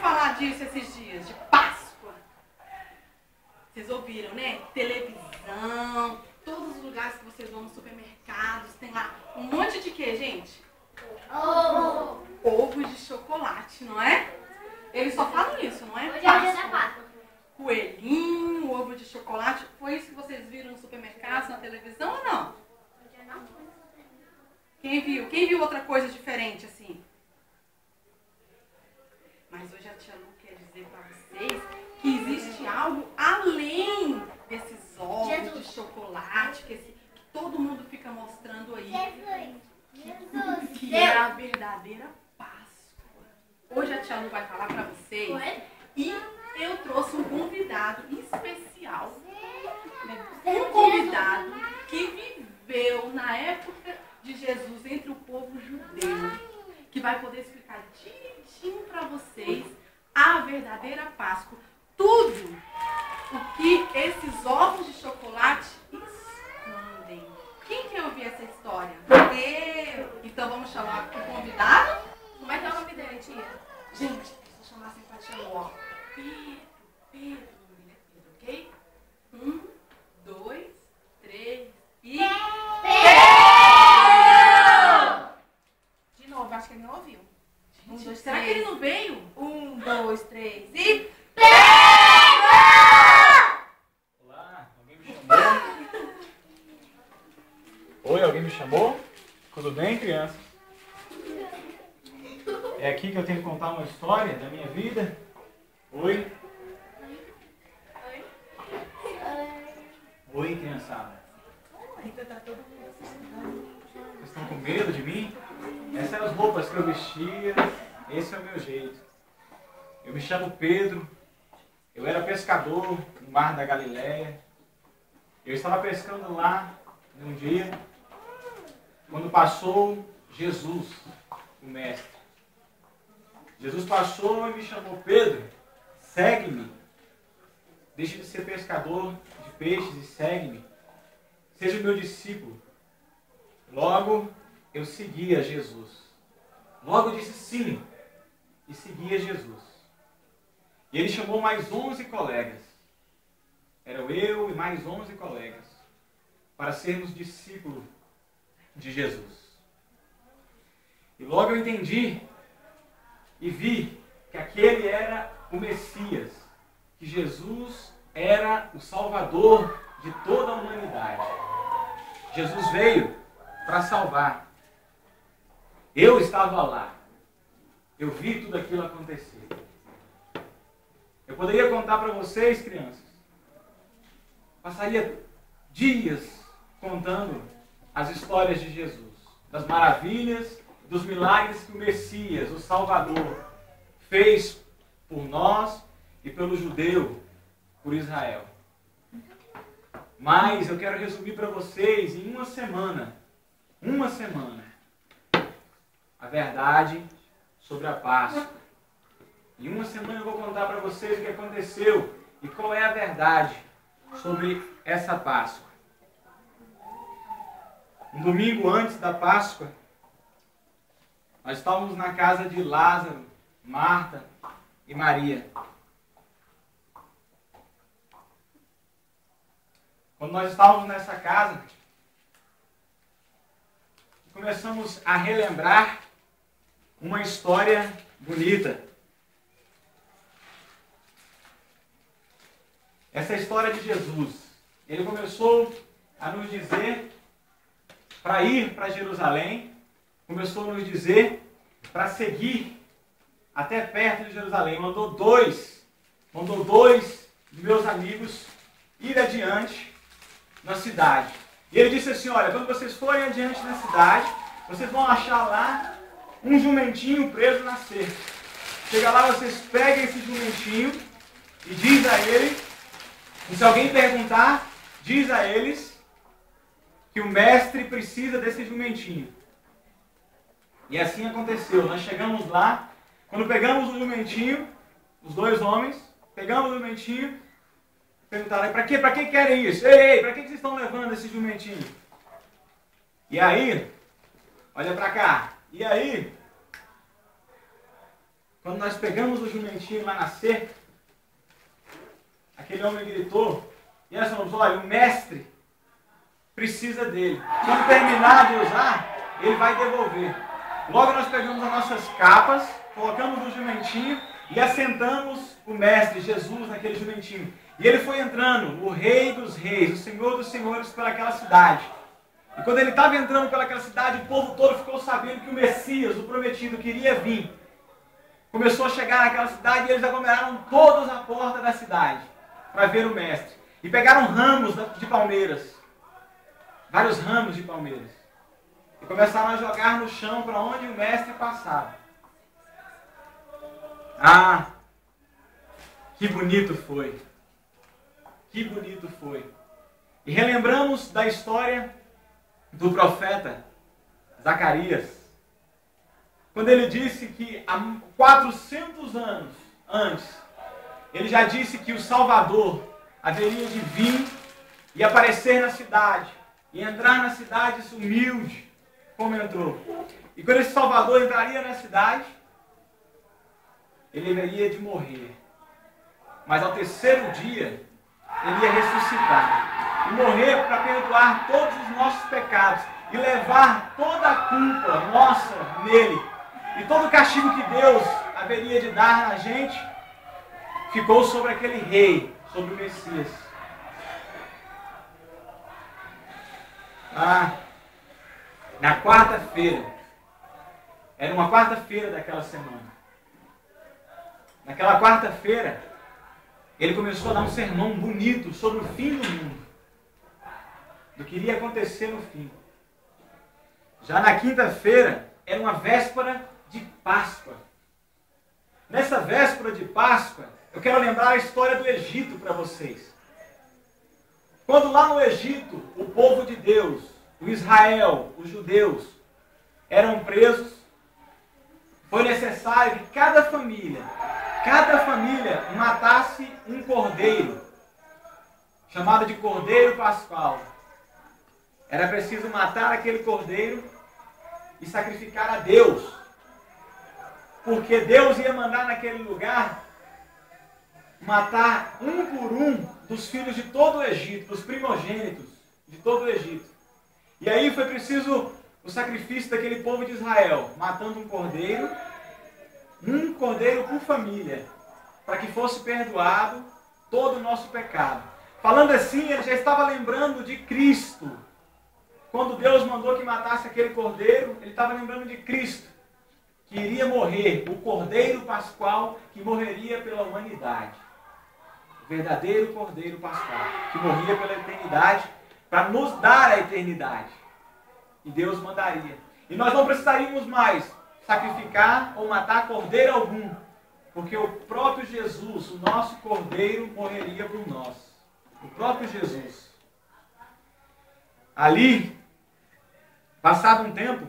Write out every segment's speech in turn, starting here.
falar disso esses dias, de Páscoa. Vocês ouviram, né? Televisão, todos os lugares que vocês vão nos supermercados, tem lá um monte de quê, gente? Ovo de chocolate, não é? Eles só falam isso, não é? Hoje é o dia da Páscoa. Coelhinho, ovo de chocolate. Foi isso que vocês viram no supermercado, na televisão ou não? Quem viu? Quem viu outra coisa diferente assim? Mas hoje a tia Lu quer dizer para vocês que existe algo além desses ovos de chocolate que todo mundo fica mostrando aí. Que é a verdadeira Páscoa. Hoje a tia Lu vai falar para vocês. E eu trouxe um convidado especial. Um convidado que viveu na época de Jesus entre o povo judeu. Que vai poder explicar direitinho para vocês a verdadeira Páscoa. Tudo o que esses ovos de chocolate escondem. Quem quer ouvir essa história? Eu! Então vamos chamar o convidado? Como é que é o nome dele, tia? Gente, deixa eu chamar assim pra tia Lu, ó. Pedro, ok? 1, 2, 3 e... De novo, acho que ele não ouviu. Gente, será que ele não veio? 1, 2, 3 e... Olá, alguém me chamou? Oi, alguém me chamou? Tudo bem, criança? É aqui que eu tenho que contar uma história da minha vida? Oi? Oi, criançada. Vocês estão com medo de mim? Essas são as roupas que eu vestia, esse é o meu jeito. Eu me chamo Pedro, eu era pescador no Mar da Galileia. Eu estava pescando lá num dia, quando passou Jesus, o mestre. Jesus passou e me chamou: Pedro, segue-me. Deixe de ser pescador de peixes e segue-me. Seja o meu discípulo. Logo, eu seguia Jesus. Logo disse sim e seguia Jesus. E ele chamou mais 11 colegas. Eram eu e mais 11 colegas para sermos discípulos de Jesus. E logo eu entendi e vi que aquele era o Messias, que Jesus era o Salvador de toda a humanidade. Jesus veio para salvar. Eu estava lá. Eu vi tudo aquilo acontecer. Eu poderia contar para vocês, crianças. Passaria dias contando as histórias de Jesus, das maravilhas, dos milagres que o Messias, o Salvador, fez por nós e pelo judeu, por Israel. Mas eu quero resumir para vocês em uma semana, a verdade sobre a Páscoa. Em uma semana eu vou contar para vocês o que aconteceu e qual é a verdade sobre essa Páscoa. Um domingo antes da Páscoa, nós estávamos na casa de Lázaro, Marta e Maria. Quando nós estávamos nessa casa, começamos a relembrar uma história bonita. Essa história de Jesus. Ele começou a nos dizer para ir para Jerusalém, começou a nos dizer para seguir até perto de Jerusalém. Mandou dois dos meus amigos ir adiante na cidade. E ele disse assim: olha, quando vocês forem adiante na cidade, vocês vão achar lá um jumentinho preso na cerca. Chega lá, vocês pegam esse jumentinho e diz a ele, e se alguém perguntar, diz a eles que o mestre precisa desse jumentinho. E assim aconteceu. Nós chegamos lá, quando pegamos o jumentinho, os dois homens, pegamos o jumentinho, perguntaram: para que querem isso? Ei, para que vocês estão levando esse jumentinho? E aí, olha para cá, e aí, quando nós pegamos o jumentinho lá na cerca, aquele homem gritou, e nós falamos, olha, o mestre precisa dele. Quando terminar de usar, ele vai devolver. Logo nós pegamos as nossas capas, colocamos no jumentinho e assentamos o mestre, Jesus, naquele jumentinho. E ele foi entrando, o rei dos reis, o senhor dos senhores, pelaquela cidade. E quando ele estava entrando pelaquela cidade, o povo todo ficou sabendo que o Messias, o prometido, queria vir. Começou a chegar naquela cidade e eles aglomeraram todos à porta da cidade para ver o mestre. E pegaram ramos de palmeiras, vários ramos de palmeiras. E começaram a jogar no chão para onde o mestre passava. Ah, que bonito foi. Que bonito foi. E relembramos da história do profeta Zacarias, quando ele disse que há 400 anos antes, ele já disse que o Salvador haveria de vir e aparecer na cidade, e entrar na cidade humilde, como entrou. E quando esse Salvador entraria na cidade, ele haveria de morrer. Mas ao terceiro dia, ele ia ressuscitar. E morrer para perdoar todos os nossos pecados. E levar toda a culpa nossa nele. E todo o castigo que Deus haveria de dar na gente, ficou sobre aquele rei, sobre o Messias. Na quarta-feira, era uma quarta-feira daquela semana. Naquela quarta-feira, ele começou a dar um sermão bonito sobre o fim do mundo, do que iria acontecer no fim. Já na quinta-feira, era uma véspera de Páscoa. Nessa véspera de Páscoa, eu quero lembrar a história do Egito para vocês. Quando lá no Egito, o povo de Deus, o Israel, os judeus, eram presos, foi necessário que cada família matasse um cordeiro, chamado de cordeiro pascual. Era preciso matar aquele cordeiro e sacrificar a Deus, porque Deus ia mandar naquele lugar matar um por um dos filhos de todo o Egito, dos primogênitos de todo o Egito. E aí foi preciso o sacrifício daquele povo de Israel, matando um cordeiro por família, para que fosse perdoado todo o nosso pecado. Falando assim, ele já estava lembrando de Cristo. Quando Deus mandou que matasse aquele cordeiro, ele estava lembrando de Cristo, que iria morrer, o cordeiro pascual que morreria pela humanidade. O verdadeiro cordeiro pascual, que morria pela eternidade, para nos dar a eternidade. E Deus mandaria. E nós não precisaríamos mais sacrificar ou matar cordeiro algum, porque o próprio Jesus, o nosso cordeiro, morreria por nós. O próprio Jesus. Ali, passado um tempo,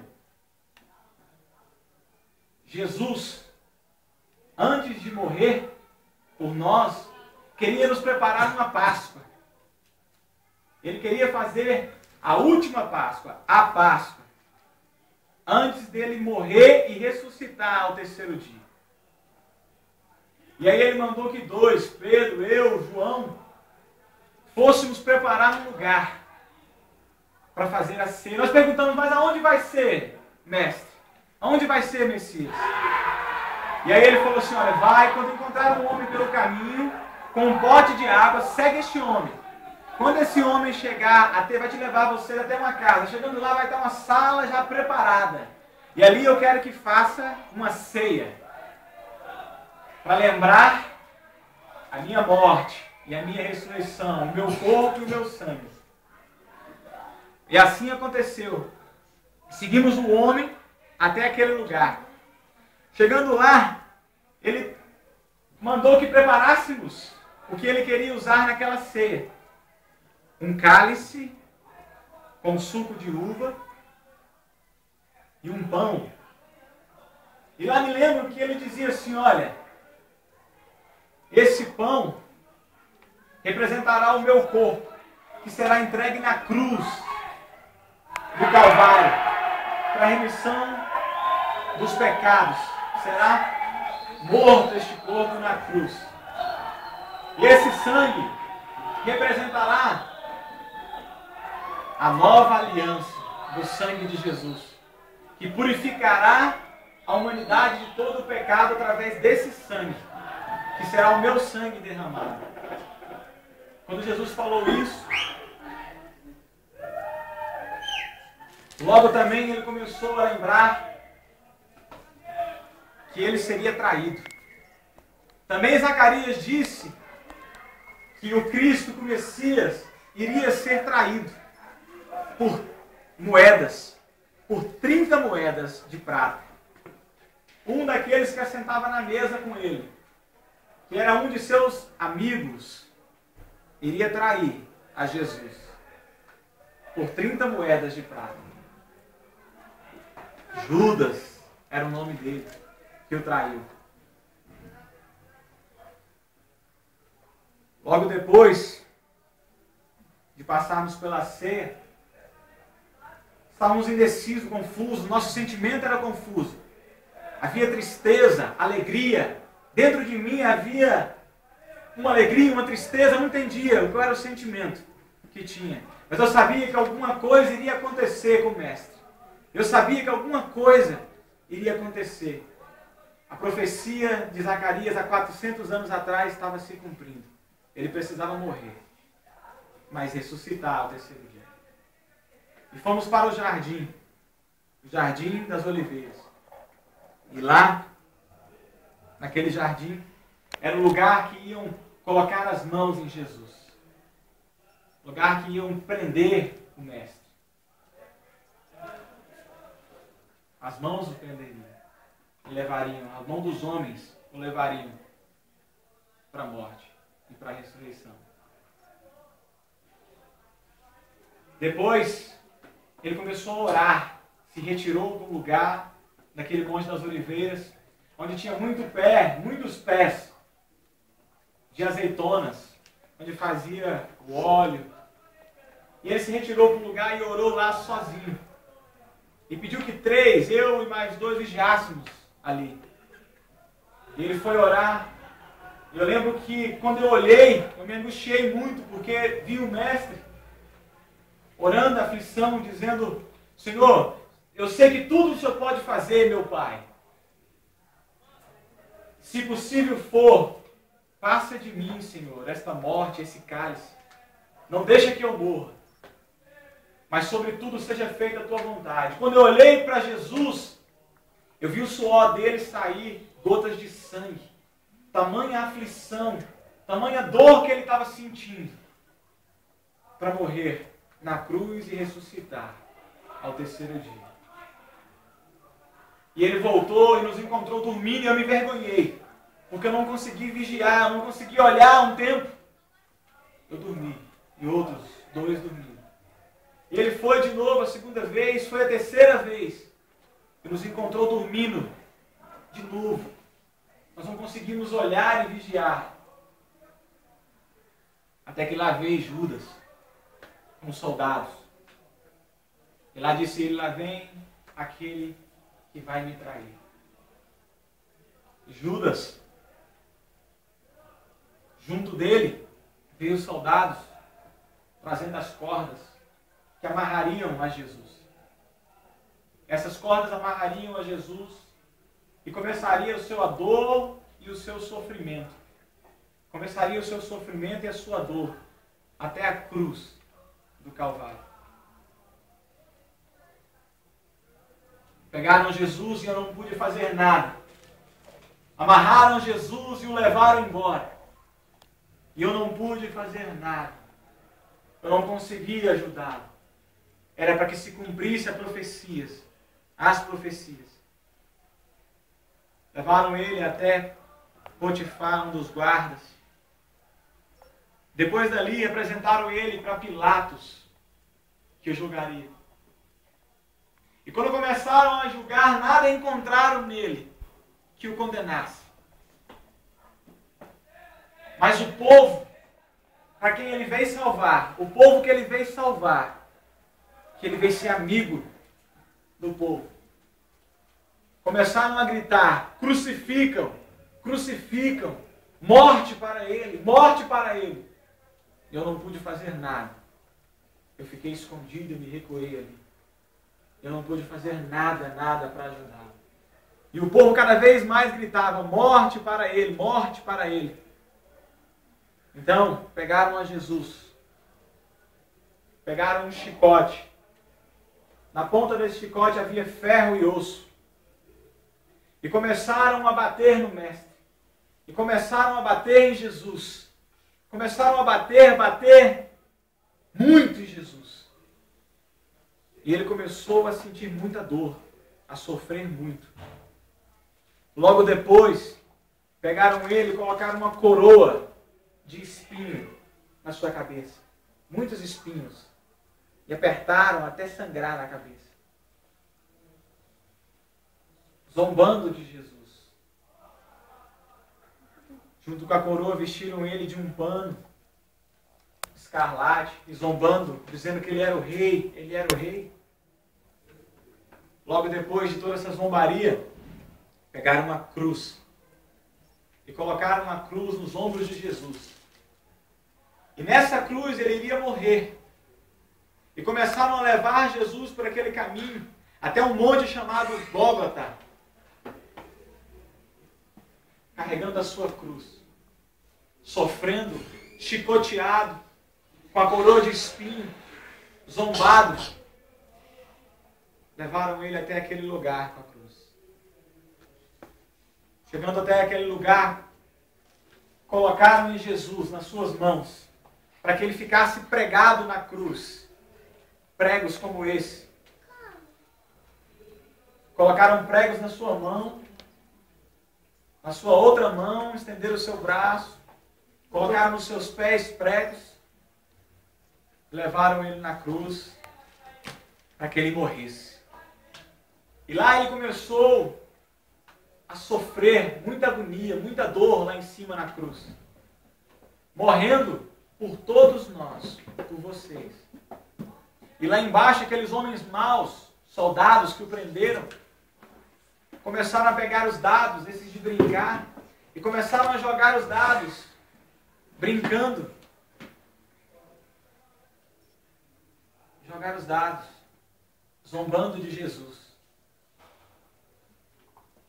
Jesus, antes de morrer por nós, queria nos preparar uma Páscoa. Ele queria fazer a última Páscoa, a Páscoa, antes dele morrer e ressuscitar ao terceiro dia. E aí ele mandou que dois, Pedro, eu, João, fôssemos preparar um lugar para fazer a ceia. Nós perguntamos, mas aonde vai ser, mestre? Aonde vai ser, Messias? E aí ele falou assim, olha, vai, quando encontrar um homem pelo caminho, com um pote de água, segue este homem. Quando esse homem chegar, vai te levar você até uma casa. Chegando lá vai ter uma sala já preparada. E ali eu quero que faça uma ceia. Para lembrar a minha morte e a minha ressurreição, o meu corpo e o meu sangue. E assim aconteceu. Seguimos o homem até aquele lugar. Chegando lá, ele mandou que preparássemos o que ele queria usar naquela ceia. Um cálice com suco de uva e um pão. E lá me lembro que ele dizia assim, olha, esse pão representará o meu corpo, que será entregue na cruz do Calvário, para a remissão dos pecados. Será morto este corpo na cruz. E esse sangue representará a nova aliança do sangue de Jesus, que purificará a humanidade de todo o pecado através desse sangue, que será o meu sangue derramado. Quando Jesus falou isso, logo também ele começou a lembrar que ele seria traído. Também Zacarias disse que o Cristo, o Messias, iria ser traído por moedas, por 30 moedas de prata. Um daqueles que assentava na mesa com ele, que era um de seus amigos, iria trair a Jesus por 30 moedas de prata. Judas era o nome dele, que o traiu. Logo depois de passarmos pela ceia, estávamos indecisos, confusos, nosso sentimento era confuso. Havia tristeza, alegria. Dentro de mim havia uma alegria, uma tristeza, eu não entendia qual era o sentimento que tinha. Mas eu sabia que alguma coisa iria acontecer com o Mestre. Eu sabia que alguma coisa iria acontecer. A profecia de Zacarias há 400 anos atrás estava se cumprindo. Ele precisava morrer, mas ressuscitar ao terceiro dia. E fomos para o Jardim das Oliveiras. E lá, naquele jardim, era o lugar que iam colocar as mãos em Jesus. Lugar que iam prender o Mestre. As mãos o prenderiam. E levariam, a mão dos homens o levariam para a morte e para a ressurreição. Depois, ele começou a orar, se retirou do lugar daquele Monte das Oliveiras, onde tinha muitos pés de azeitonas, onde fazia o óleo. E ele se retirou para um lugar e orou lá sozinho. E pediu que 3, eu e mais 2, vigiássemos ali. E ele foi orar. E eu lembro que quando eu olhei, eu me angustiei muito, porque vi o Mestre orando a aflição, dizendo: Senhor, eu sei que tudo o Senhor pode fazer, meu Pai. Se possível for, passa de mim, Senhor, esta morte, esse cálice. Não deixa que eu morra. Mas, sobretudo, seja feita a tua vontade. Quando eu olhei para Jesus, eu vi o suor dele sair, gotas de sangue. Tamanha aflição, tamanha dor que ele estava sentindo para morrer na cruz e ressuscitar ao terceiro dia. E ele voltou e nos encontrou dormindo e eu me envergonhei, porque eu não consegui vigiar, eu não consegui olhar um tempo. Eu dormi e outros 2 dormiram. E ele foi de novo a segunda vez, foi a terceira vez. E nos encontrou dormindo de novo. Nós não conseguimos olhar e vigiar. Até que lá veio Judas, com os soldados. E lá disse ele: lá vem aquele que vai me trair. Judas, junto dele, veio os soldados, trazendo as cordas que amarrariam a Jesus. Essas cordas amarrariam a Jesus e começaria o seu dor e o seu sofrimento. Começaria o seu sofrimento e a sua dor até a cruz do Calvário. Pegaram Jesus e eu não pude fazer nada. Amarraram Jesus e o levaram embora. E eu não pude fazer nada. Eu não consegui ajudá-lo. Era para que se cumprisse as profecias. Levaram ele até Potifar, um dos guardas. Depois dali, apresentaram ele para Pilatos, que o julgaria. E quando começaram a julgar, nada encontraram nele que o condenasse. Mas o povo, para quem ele veio salvar, o povo que ele veio salvar, que ele veio ser amigo do povo, começaram a gritar: crucificam, crucificam, morte para ele, morte para ele. Eu não pude fazer nada. Eu fiquei escondido e me recuei ali. Eu não pude fazer nada para ajudá-lo. E o povo cada vez mais gritava, morte para ele, morte para ele. Então, pegaram a Jesus. Pegaram um chicote. Na ponta desse chicote havia ferro e osso. E começaram a bater no mestre. E começaram a bater em Jesus. Começaram a bater muito em Jesus. E ele começou a sentir muita dor, a sofrer muito. Logo depois, pegaram ele e colocaram uma coroa de espinho na sua cabeça. Muitos espinhos. E apertaram até sangrar na cabeça. Zombando de Jesus. Junto com a coroa, vestiram ele de um pano escarlate e zombando, dizendo que ele era o rei. Ele era o rei. Logo depois de toda essa zombaria, pegaram uma cruz e colocaram uma cruz nos ombros de Jesus. E nessa cruz ele iria morrer. E começaram a levar Jesus por aquele caminho até um monte chamado Gólgota, carregando a sua cruz, sofrendo, chicoteado, com a coroa de espinho, zombado. Levaram ele até aquele lugar com a cruz. Chegando até aquele lugar, colocaram em Jesus nas suas mãos, para que ele ficasse pregado na cruz. Pregos como esse. Colocaram pregos na sua mão, na sua outra mão, estenderam o seu braço, colocaram nos seus pés pregos, levaram ele na cruz para que ele morresse. E lá ele começou a sofrer muita agonia, muita dor lá em cima na cruz. Morrendo por todos nós, por vocês. E lá embaixo aqueles homens maus, soldados que o prenderam, começaram a pegar os dados, esses de brincar, e começaram a jogar os dados, brincando. Jogar os dados, zombando de Jesus.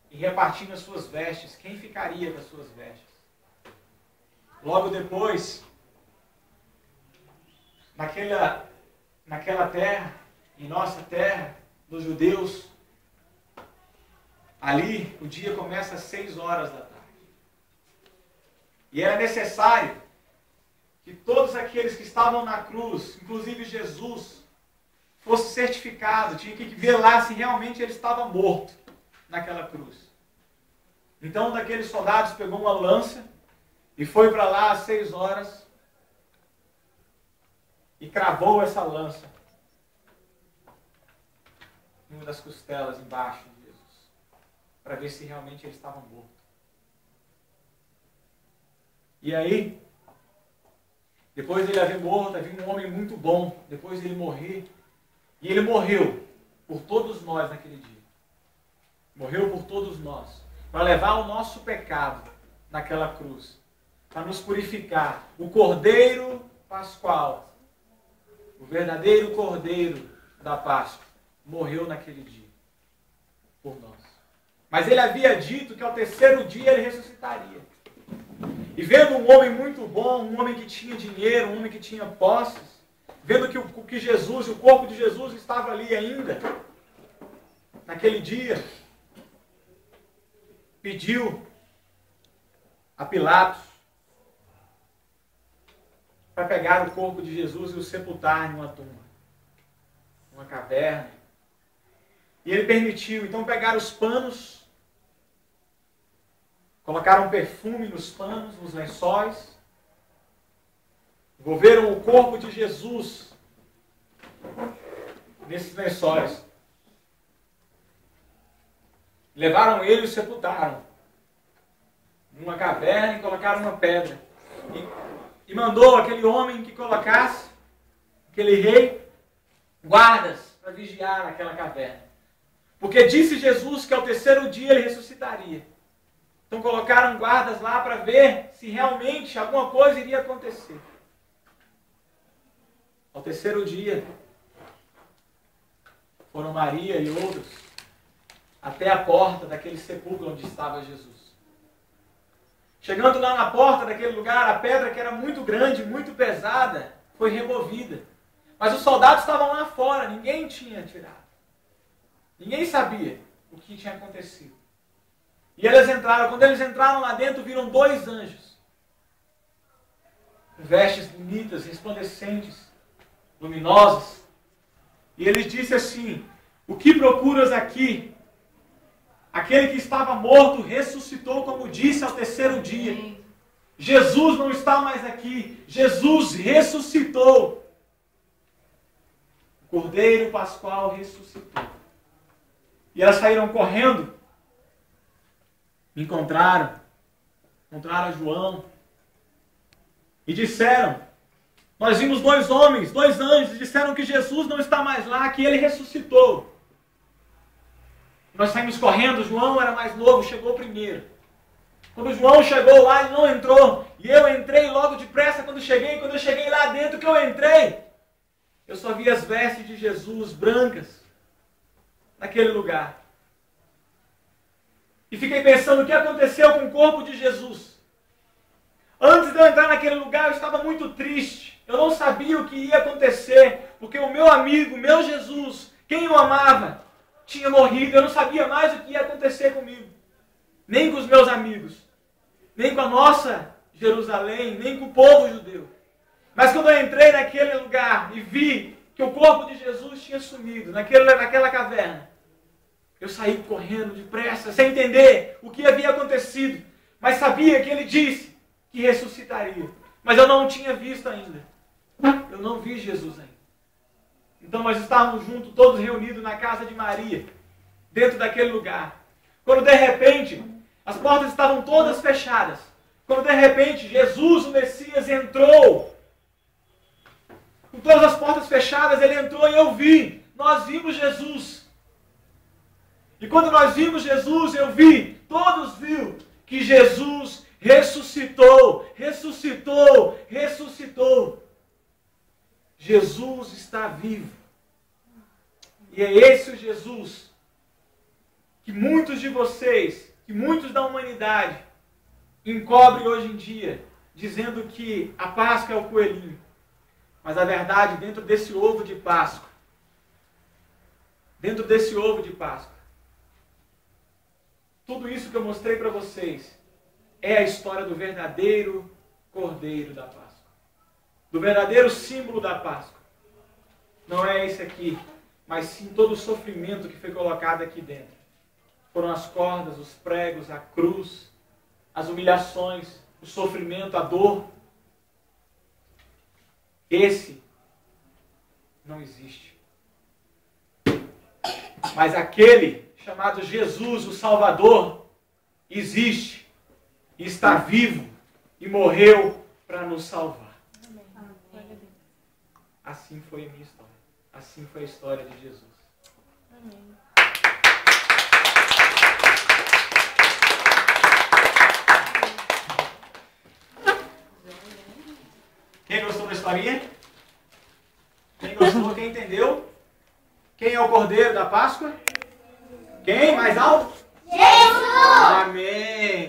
E repartindo as suas vestes. Quem ficaria com as suas vestes? Logo depois, naquela terra, em nossa terra, dos judeus, ali o dia começa às 6 horas da tarde. E era necessário que todos aqueles que estavam na cruz, inclusive Jesus, fosse certificado, tinha que ver lá se realmente ele estava morto naquela cruz. Então um daqueles soldados pegou uma lança e foi para lá às 6 horas e cravou essa lança em uma das costelas embaixo de Jesus, para ver se realmente ele estava morto. E aí, depois dele haver morto, havia um homem muito bom, depois dele morrer, e ele morreu por todos nós naquele dia. Morreu por todos nós, para levar o nosso pecado naquela cruz, para nos purificar. O Cordeiro Pascual, o verdadeiro Cordeiro da Páscoa, morreu naquele dia por nós. Mas ele havia dito que ao terceiro dia ele ressuscitaria. E vendo um homem muito bom, um homem que tinha dinheiro, um homem que tinha posses, vendo que Jesus, o corpo de Jesus estava ali ainda, naquele dia, pediu a Pilatos para pegar o corpo de Jesus e o sepultar em uma tumba, uma caverna. E ele permitiu. Então pegaram os panos, colocaram perfume nos panos, nos lençóis, envolveram o corpo de Jesus nesses lençóis. Levaram ele e o sepultaram numa caverna e colocaram uma pedra. E mandou aquele homem que colocasse, aquele rei, guardas para vigiar naquela caverna. Porque disse Jesus que ao terceiro dia ele ressuscitaria. Então colocaram guardas lá para ver se realmente alguma coisa iria acontecer. Ao terceiro dia, foram Maria e outros até a porta daquele sepulcro onde estava Jesus. Chegando lá na porta daquele lugar, a pedra que era muito grande, muito pesada, foi removida. Mas os soldados estavam lá fora, ninguém tinha tirado. Ninguém sabia o que tinha acontecido. E eles entraram, quando eles entraram lá dentro, viram 2 anjos. Com vestes bonitas, resplandecentes, luminosas. E ele disse assim: o que procuras aqui? Aquele que estava morto ressuscitou, como disse, ao terceiro dia. Jesus não está mais aqui. Jesus ressuscitou. O Cordeiro Pascual ressuscitou. E elas saíram correndo. Encontraram João. E disseram: nós vimos 2 homens, 2 anjos, disseram que Jesus não está mais lá, que ele ressuscitou. Nós saímos correndo, João era mais novo, chegou primeiro. Quando João chegou lá, ele não entrou. E eu entrei logo depressa quando eu cheguei lá dentro que eu entrei, eu só vi as vestes de Jesus brancas naquele lugar. E fiquei pensando o que aconteceu com o corpo de Jesus. Antes de eu entrar naquele lugar, eu estava muito triste. Eu não sabia o que ia acontecer, porque o meu amigo, meu Jesus, quem eu amava, tinha morrido. Eu não sabia mais o que ia acontecer comigo. Nem com os meus amigos. Nem com a nossa Jerusalém. Nem com o povo judeu. Mas quando eu entrei naquele lugar e vi que o corpo de Jesus tinha sumido naquela caverna, eu saí correndo depressa, sem entender o que havia acontecido. Mas sabia que ele disse que ressuscitaria. Mas eu não tinha visto ainda. Eu não vi Jesus ainda. Então nós estávamos juntos, todos reunidos na casa de Maria, dentro daquele lugar. Quando de repente, as portas estavam todas fechadas. Quando de repente, Jesus, o Messias, entrou. Com todas as portas fechadas, ele entrou e eu vi. Nós vimos Jesus. E quando nós vimos Jesus, eu vi, todos viram, que Jesus ressuscitou, ressuscitou, ressuscitou. Jesus está vivo. E é esse o Jesus que muitos de vocês, que muitos da humanidade, encobrem hoje em dia, dizendo que a Páscoa é o coelhinho. Mas a verdade, dentro desse ovo de Páscoa, tudo isso que eu mostrei para vocês é a história do verdadeiro Cordeiro da Páscoa. Do verdadeiro símbolo da Páscoa. Não é esse aqui, mas sim todo o sofrimento que foi colocado aqui dentro. Foram as cordas, os pregos, a cruz, as humilhações, o sofrimento, a dor. Esse não existe. Mas aquele chamado Jesus, o Salvador, existe, e está vivo e morreu para nos salvar. Assim foi a minha história. Assim foi a história de Jesus. Amém. Quem gostou da historinha? Quem gostou? Quem entendeu? Quem é o Cordeiro da Páscoa? Quem? Mais alto? Jesus! Amém!